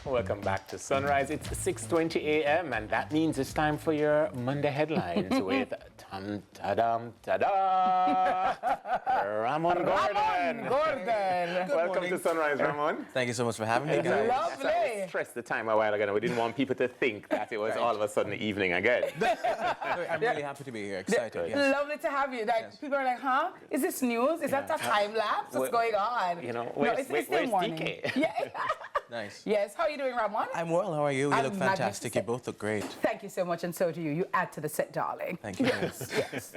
Welcome back to Sunrise. It's 6:20 a.m. and that means it's time for your Monday headlines with Ramon Gordon. Welcome to Sunrise, Ramon. Thank you so much for having me, guys. Lovely. I stressed the time a while ago. We didn't want people to think that it was all of a sudden the evening again. I'm really happy to be here. Excited. Yes. Lovely to have you. Like, people are like, huh? Is this news? Is that a time lapse? What's going on? You know, where's DK? Yeah. Nice. Yes. How are you doing, Ramon? I'm well. How are you? You look fantastic. You both look great. Thank you so much, and so do you. You add to the set, darling. Thank you. Yes. Yes.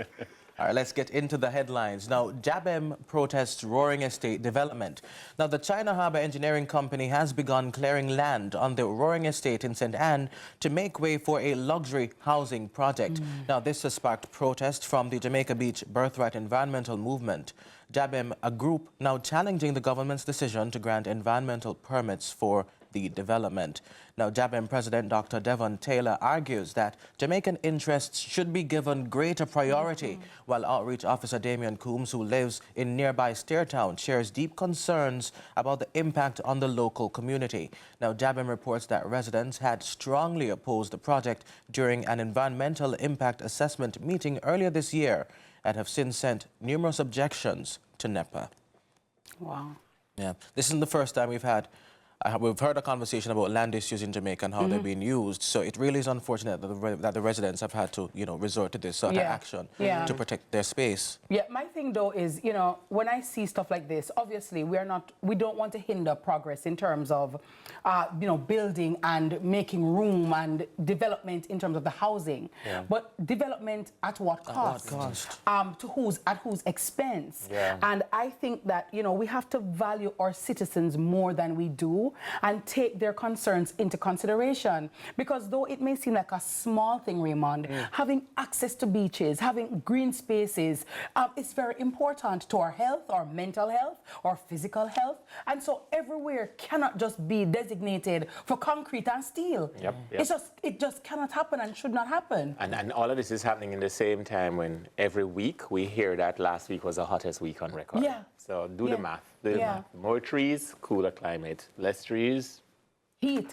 All right, let's get into the headlines. Now, Jabem protests Roaring Estate development. Now, the China Harbour Engineering Company has begun clearing land on the Roaring Estate in St. Anne to make way for a luxury housing project. Now, this has sparked protest from the Jamaica Beach Birthright Environmental Movement. Jabem, a group now challenging the government's decision to grant environmental permits for the development. Now, Jabem President Dr. Devon Taylor argues that Jamaican interests should be given greater priority, while Outreach Officer Damian Coombs, who lives in nearby Steertown, shares deep concerns about the impact on the local community. Now, Jabem reports that residents had strongly opposed the project during an environmental impact assessment meeting earlier this year and have since sent numerous objections to NEPA. Wow. Yeah, this isn't the first time we've heard a conversation about land issues in Jamaica and how they're being used. So it really is unfortunate that the residents have had to, resort to this sort of action to protect their space. Yeah, my thing though is, when I see stuff like this, obviously we don't want to hinder progress in terms of, building and making room and development in terms of the housing. Yeah. But development at what cost? At whose expense? Yeah. And I think that, we have to value our citizens more than we do, and take their concerns into consideration. Because though it may seem like a small thing, Raymond, having access to beaches, having green spaces, is very important to our health, our mental health, our physical health. And so everywhere cannot just be designated for concrete and steel. Yep. It just cannot happen and should not happen. And all of this is happening in the same time when every week we hear that last week was the hottest week on record. Yeah. So do the math. More trees, cooler climate. Less trees, heat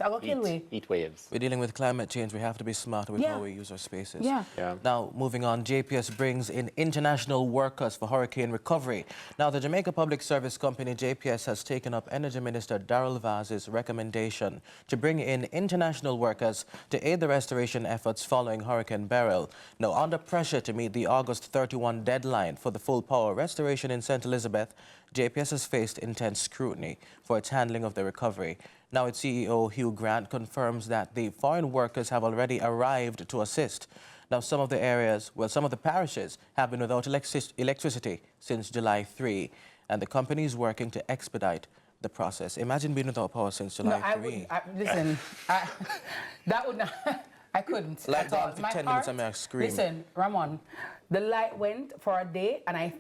waves. We're dealing with climate change. We have to be smarter with how we use our spaces. Yeah. Now, moving on, JPS brings in international workers for hurricane recovery. Now, the Jamaica Public Service Company, JPS, has taken up Energy Minister Darrell Vaz's recommendation to bring in international workers to aid the restoration efforts following Hurricane Beryl. Now, under pressure to meet the August 31 deadline for the full power restoration in St. Elizabeth, JPS has faced intense scrutiny for its handling of the recovery. Now, its CEO, Hugh Grant, confirms that the foreign workers have already arrived to assist. Now, some of the parishes have been without electricity since July 3, and the company is working to expedite the process. Imagine being without power since July 3. That would not... I couldn't like at all. For 10 minutes, I'm screaming. Listen, Ramon, the light went for a day, and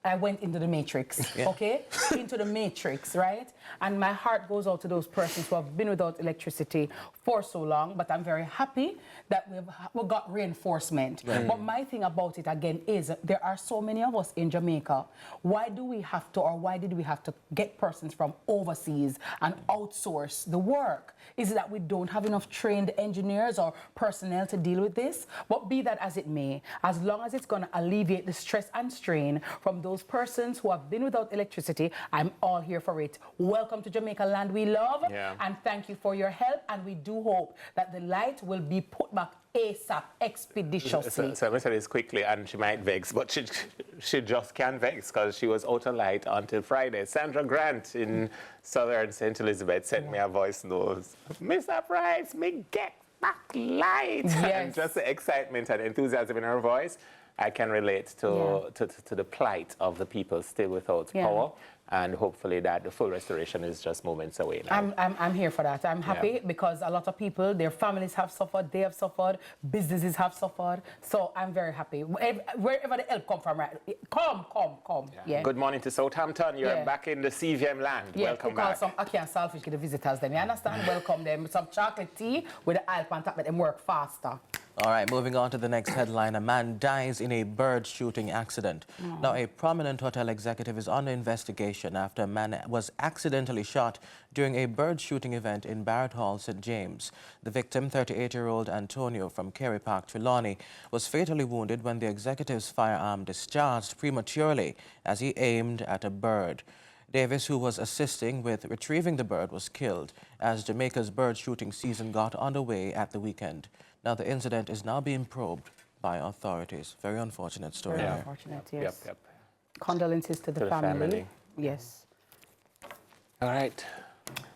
I went into the matrix, okay? Into the matrix, right? And my heart goes out to those persons who have been without electricity for so long, but I'm very happy that we've got reinforcement. But my thing about it, again, is there are so many of us in Jamaica. Why did we have to get persons from overseas and outsource the work? Is it that we don't have enough trained engineers or personnel to deal with this? But be that as it may, as long as it's going to alleviate the stress and strain from those persons who have been without electricity, I'm all here for it. Welcome to Jamaica, land we love, and thank you for your help, and we do hope that the light will be put back ASAP, expeditiously. So I'm going to say this quickly, and she might vex, but she just can't vex because she was out of light until Friday. Sandra Grant in southern St. Elizabeth sent me a voice note. Mr. Price, me get back light. Yes. And just the excitement and enthusiasm in her voice, I can relate to the plight of the people still without power. And hopefully that the full restoration is just moments away now. I'm here for that. I'm happy because a lot of people, their families have suffered, they have suffered, businesses have suffered. So I'm very happy. Wherever the help come from, right? Come. Yeah. Good morning to Southampton. You're back in the CVM land. Welcome back. Some ackee and saltfish to the visitors then. You understand? Welcome them. Some chocolate tea with the alp on top, let them work faster. All right, moving on to the next headline. A man dies in a bird shooting accident. Now, a prominent hotel executive is under investigation after a man was accidentally shot during a bird shooting event in Barrett Hall, St. James. The victim, 38-year-old Antonio from Kerry Park, Trelawney, was fatally wounded when the executive's firearm discharged prematurely as he aimed at a bird. Davis, who was assisting with retrieving the bird, was killed as Jamaica's bird shooting season got underway at the weekend. Now, the incident is now being probed by authorities. Very unfortunate story. Very there. unfortunate, yes. Yep. Condolences to the family. Yes. All right.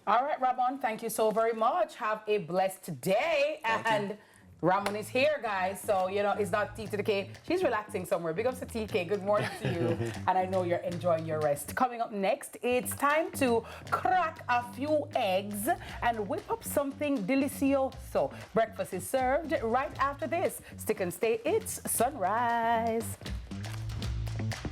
All right, Ramon, thank you so very much. Have a blessed day. And Ramon is here, guys. So, you know, it's not T to the K. She's relaxing somewhere. Big ups to TK. Good morning to you. And I know you're enjoying your rest. Coming up next, it's time to crack a few eggs and whip up something delicioso. Breakfast is served right after this. Stick and stay. It's sunrise.